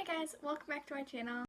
guys, welcome back to my channel.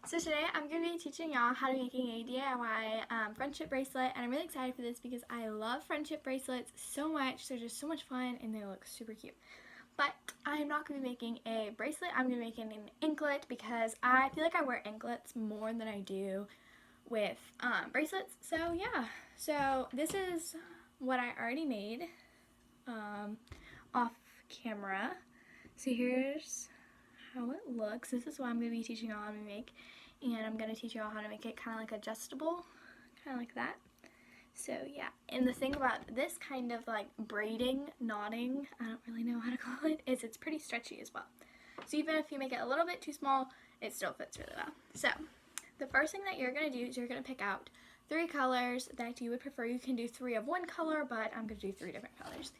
So today I'm going to be teaching y'all how to make a DIY friendship bracelet, and I'm really excited for this because I love friendship bracelets so much. They're just so much fun and they look super cute. But I'm not going to be making a bracelet, I'm going to be making an anklet because I feel like I wear anklets more than I do with bracelets. So yeah, so this is what I already made off camera. So here's how it looks. This is what I'm going to be teaching y'all how to make, and I'm going to teach y'all how to make it kind of like adjustable, kind of like that. So yeah, and the thing about this kind of like braiding, knotting, I don't really know how to call it, is it's pretty stretchy as well. So even if you make it a little bit too small, it still fits really well. So the first thing that you're going to do is you're going to pick out 3 colors that you would prefer. You can do 3 of one color, but I'm going to do 3 different colors.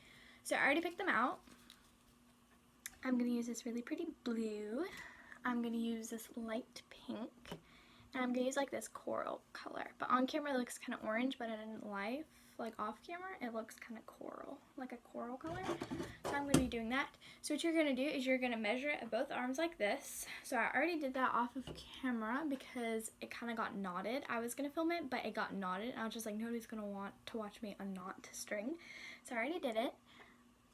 So I already picked them out. I'm going to use this really pretty blue. I'm going to use this light pink. And I'm going to use like this coral color. But on camera it looks kind of orange, but in life, like off camera, it looks kind of coral, like a coral color. So I'm going to be doing that. So what you're going to do is you're going to measure it at both arms like this. So I already did that off of camera because it kind of got knotted. I was going to film it, but it got knotted. And I was just like, nobody's going to want to watch me unknot string. So I already did it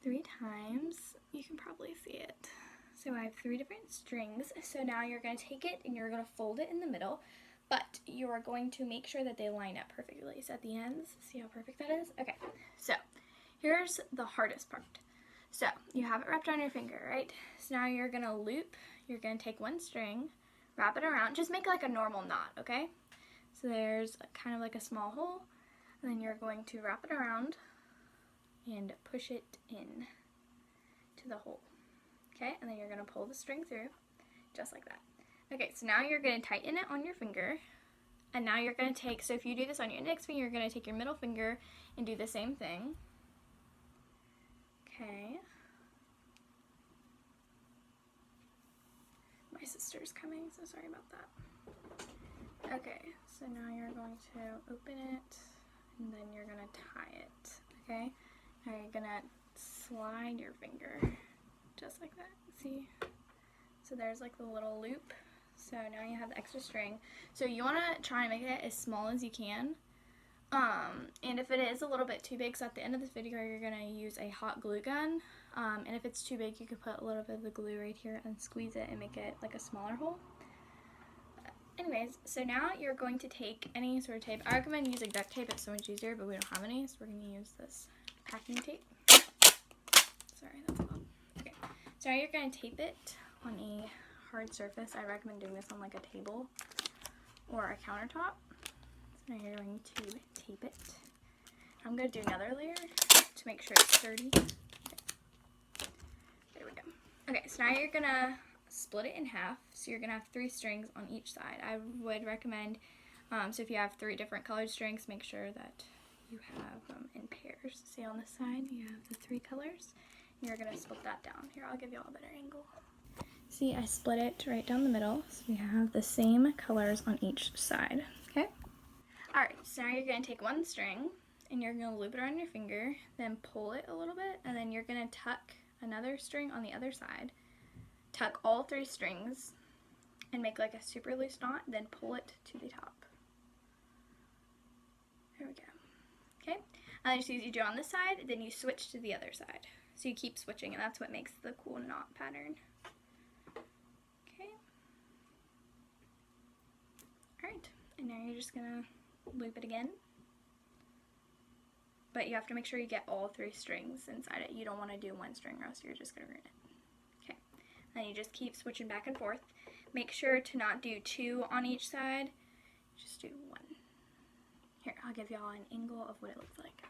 3 times. You can probably see it. So I have 3 different strings. So now you're going to take it and you're going to fold it in the middle, but you are going to make sure that they line up perfectly. So at the ends, see how perfect that is? Okay, so here's the hardest part. So you have it wrapped on your finger, right? So now you're going to loop. You're going to take 1 string, wrap it around. Just make it like a normal knot, okay? So there's kind of like a small hole, and then you're going to wrap it around and push it in to the hole. Okay, and then you're going to pull the string through, just like that. Okay, so now you're going to tighten it on your finger, and now you're going to take, so if you do this on your index finger, you're going to take your middle finger and do the same thing. Okay. My sister's coming, so sorry about that. Okay, so now you're going to open it, and then you're going to tie it, okay? Now you're going to slide your finger. Just like that, see? So there's like the little loop. So now you have the extra string. So you want to try and make it as small as you can. And if it is a little bit too big, so at the end of this video you're going to use a hot glue gun. And if it's too big, you could put a little bit of the glue right here and squeeze it and make it like a smaller hole. Anyways, so now you're going to take any sort of tape. I recommend using duct tape, it's so much easier, but we don't have any, so we're going to use this packing tape. Sorry, that's loud. So now you're going to tape it on a hard surface. I recommend doing this on like a table or a countertop. So now you're going to tape it. I'm going to do another layer to make sure it's sturdy. Okay. There we go. Okay, so now you're going to split it in half. So you're going to have 3 strings on each side. I would recommend, so if you have 3 different colored strings, make sure that you have them in pairs. See on this side, you have the 3 colors. You're going to split that down. Here, I'll give you all a better angle. See, I split it right down the middle, so we have the same colors on each side, okay? Alright, so now you're going to take 1 string, and you're going to loop it around your finger, then pull it a little bit, and then you're going to tuck another string on the other side, tuck all 3 strings, and make like a super loose knot, then pull it to the top. There we go. Okay? And then just as you do on this side, then you switch to the other side. So you keep switching, and that's what makes the cool knot pattern. Okay. Alright, and now you're just going to loop it again. But you have to make sure you get all 3 strings inside it. You don't want to do 1 string or else you're just going to ruin it. Okay. Then you just keep switching back and forth. Make sure to not do 2 on each side. Just do 1. Here, I'll give y'all an angle of what it looks like.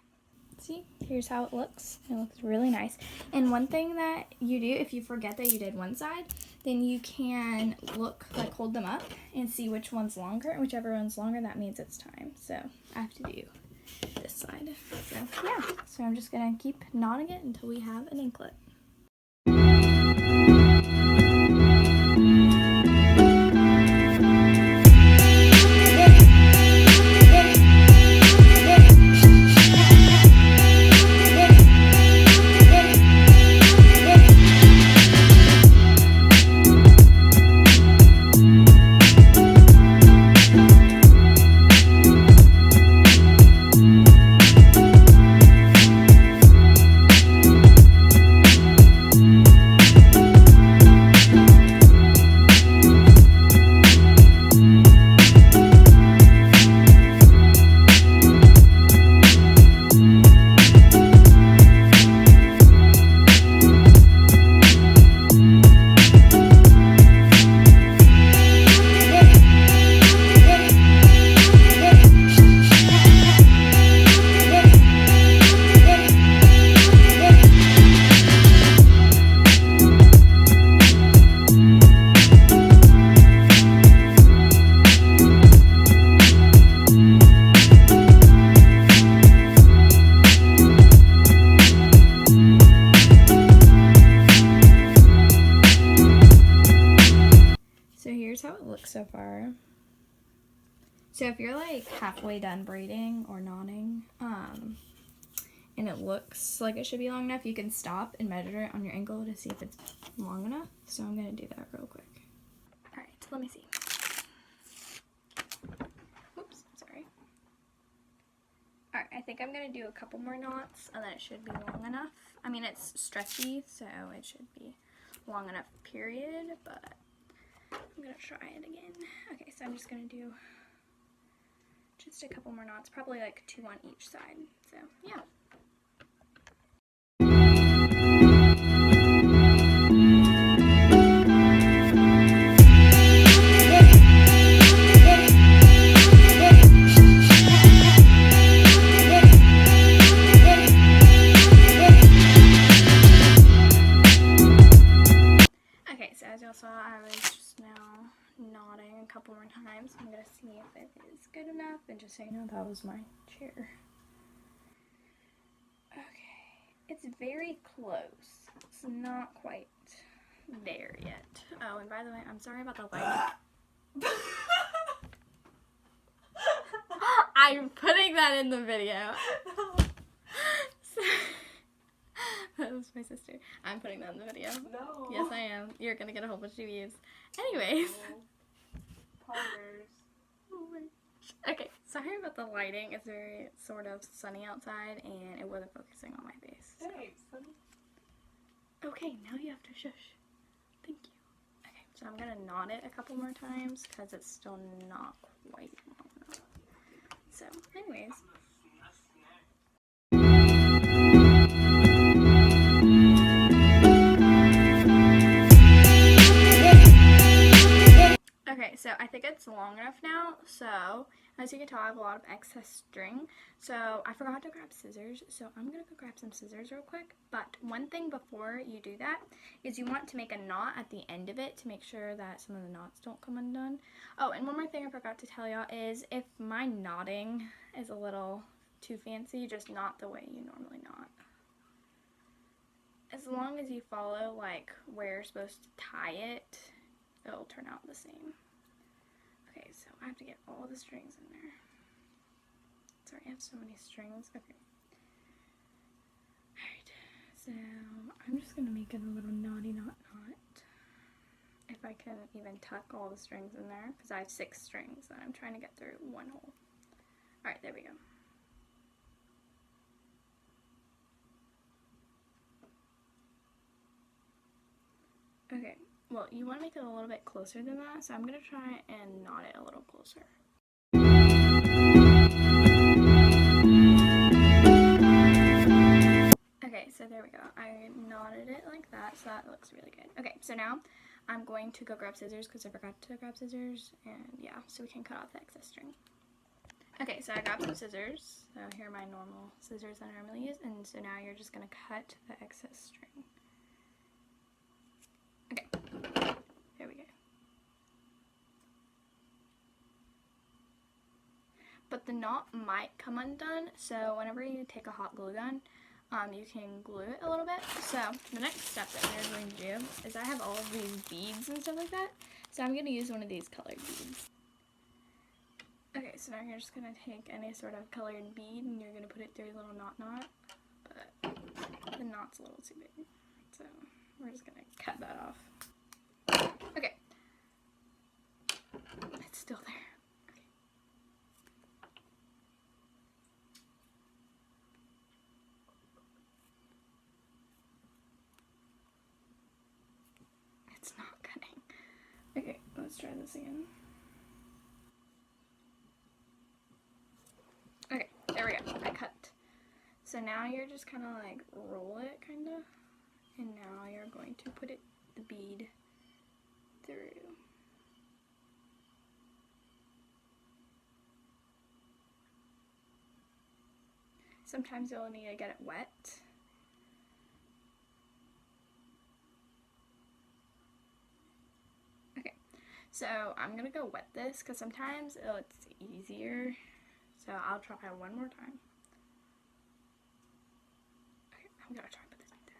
See, here's how it looks. It looks really nice. And one thing that you do, if you forget that you did one side, then you can hold them up and see which one's longer. And whichever one's longer, that means it's time. So I have to do this side. So yeah, so I'm just gonna keep knotting it until we have an anklet. so far. So if you're like halfway done braiding or knotting, and it looks like it should be long enough, you can stop and measure it on your ankle to see if it's long enough. So I'm gonna do that real quick. All right, so let me see. Oops, sorry. All right, I think I'm gonna do a couple more knots and then it should be long enough. I mean, it's stretchy, so it should be long enough, period, but I'm gonna try it again. Okay, so I'm just gonna do just a couple more knots, probably like 2 on each side. So yeah. Okay, so as y'all saw, I was just now knotting a couple more times. I'm gonna see if it is good enough, and just so you know, that was my chair. Okay, it's very close. It's not quite there yet. Oh, and by the way, I'm sorry about the lighting. I'm putting that in the video. That was my sister. I'm putting that in the video. No. Yes, I am. You're gonna get a whole bunch of views. Anyways. Ponders. Oh my gosh. Okay, sorry about the lighting. It's very sort of sunny outside and it wasn't focusing on my face. Thanks, honey. Okay, now you have to shush. Thank you. Okay, so I'm gonna knot it a couple more times because it's still not quite long enough. So, anyways. Okay, so I think it's long enough now. So, as you can tell, I have a lot of excess string. So, I forgot to grab scissors. So, I'm going to go grab some scissors real quick. But one thing before you do that is you want to make a knot at the end of it to make sure that some of the knots don't come undone. Oh, and one more thing I forgot to tell y'all is if my knotting is a little too fancy, just knot the way you normally knot. As long as you follow like where you're supposed to tie it, it'll turn out the same. Okay, so I have to get all the strings in there. Sorry, I have so many strings. Okay. Alright, so I'm just going to make it a little knotty knot. If I can even tuck all the strings in there, because I have 6 strings that I'm trying to get through one hole. Alright, there we go. Okay, well, you want to make it a little bit closer than that, so I'm going to try and knot it a little closer. Okay, so there we go. I knotted it like that, so that looks really good. Okay, so now I'm going to go grab scissors because I forgot to grab scissors, and yeah, so we can cut off the excess string. Okay, so I grabbed some scissors. So here are my normal scissors that I normally use, and so now you're just going to cut the excess string. Okay, there we go. But the knot might come undone, so whenever you take a hot glue gun, you can glue it a little bit. So the next step that we're going to do is I have all of these beads and stuff like that, so I'm going to use one of these colored beads. Okay, so now you're just going to take any sort of colored bead and you're going to put it through a little knot, but the knot's a little too big, so we're just going to cut that off. Okay. It's still there. Okay. It's not cutting. Okay, let's try this again. Okay, there we go. I cut. So now you're just kind of like roll it, kind of. And now you're going to put it, the bead, through. Sometimes you'll need to get it wet. Okay, so I'm going to go wet this because sometimes it's easier. So I'll try one more time. Okay, I'm going to try and put this back there.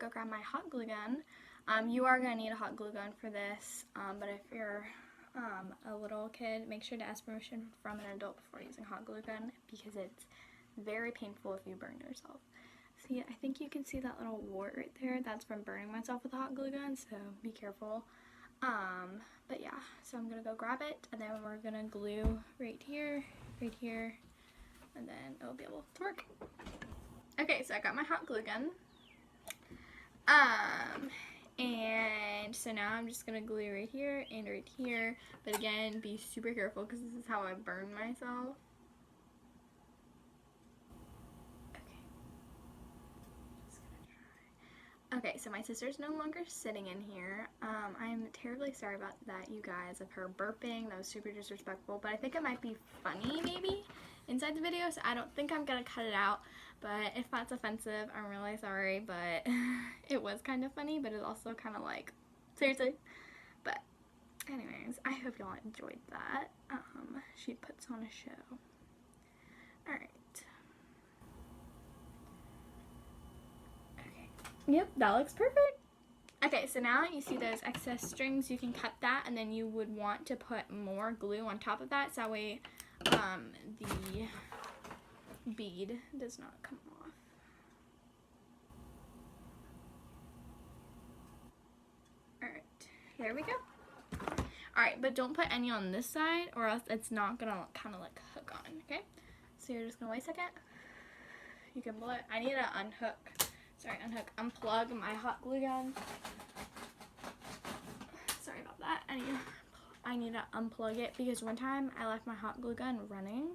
go grab my hot glue gun. You are going to need a hot glue gun for this, but if you're a little kid, make sure to ask permission from an adult before using hot glue gun because it's very painful if you burn yourself. See, I think you can see that little wart right there. That's from burning myself with a hot glue gun, so be careful. But yeah, so I'm going to go grab it, and then we're going to glue right here, and then it'll be able to work. Okay, so I got my hot glue gun. And so now I'm just going to glue right here and right here. But again, be super careful because this is how I burn myself. Okay, so my sister's no longer sitting in here. I'm terribly sorry about that, you guys, of her burping. That was super disrespectful, but I think it might be funny, maybe, inside the video, so I don't think I'm gonna cut it out. But if that's offensive, I'm really sorry, but it was kind of funny, but it's also kind of like, seriously. But anyways, I hope y'all enjoyed that. She puts on a show. Alright. Yep, that looks perfect. Okay, so now you see those excess strings, you can cut that, and then you would want to put more glue on top of that, so that way the bead does not come off. Alright, there we go. Alright, but don't put any on this side or else it's not gonna kind of like hook on, okay? So you're just gonna wait a second. You can blow it. I need to unplug my hot glue gun. Sorry about that. I need to unplug it because one time I left my hot glue gun running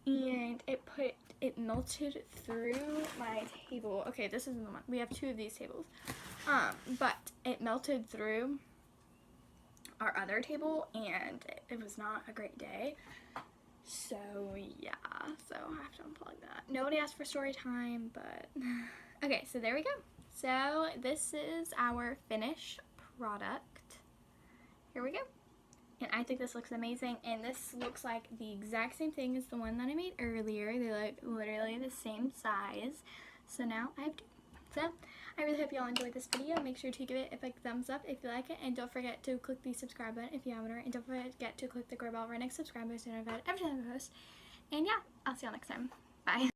and it melted through my table. Okay, this isn't the one. We have two of these tables. But it melted through our other table and it was not a great day. So yeah, so I have to unplug that. Nobody asked for story time, but okay, so there we go. So this is our finished product. Here we go. And I think this looks amazing, and this looks like the exact same thing as the one that I made earlier. They look literally the same size. So now I have two. So I really hope y'all enjoyed this video. Make sure to give it a big thumbs up if you like it, and don't forget to click the subscribe button if you haven't already, and don't forget to click the bell right next to subscribe button so you know every time I post. And yeah, I'll see y'all next time. Bye.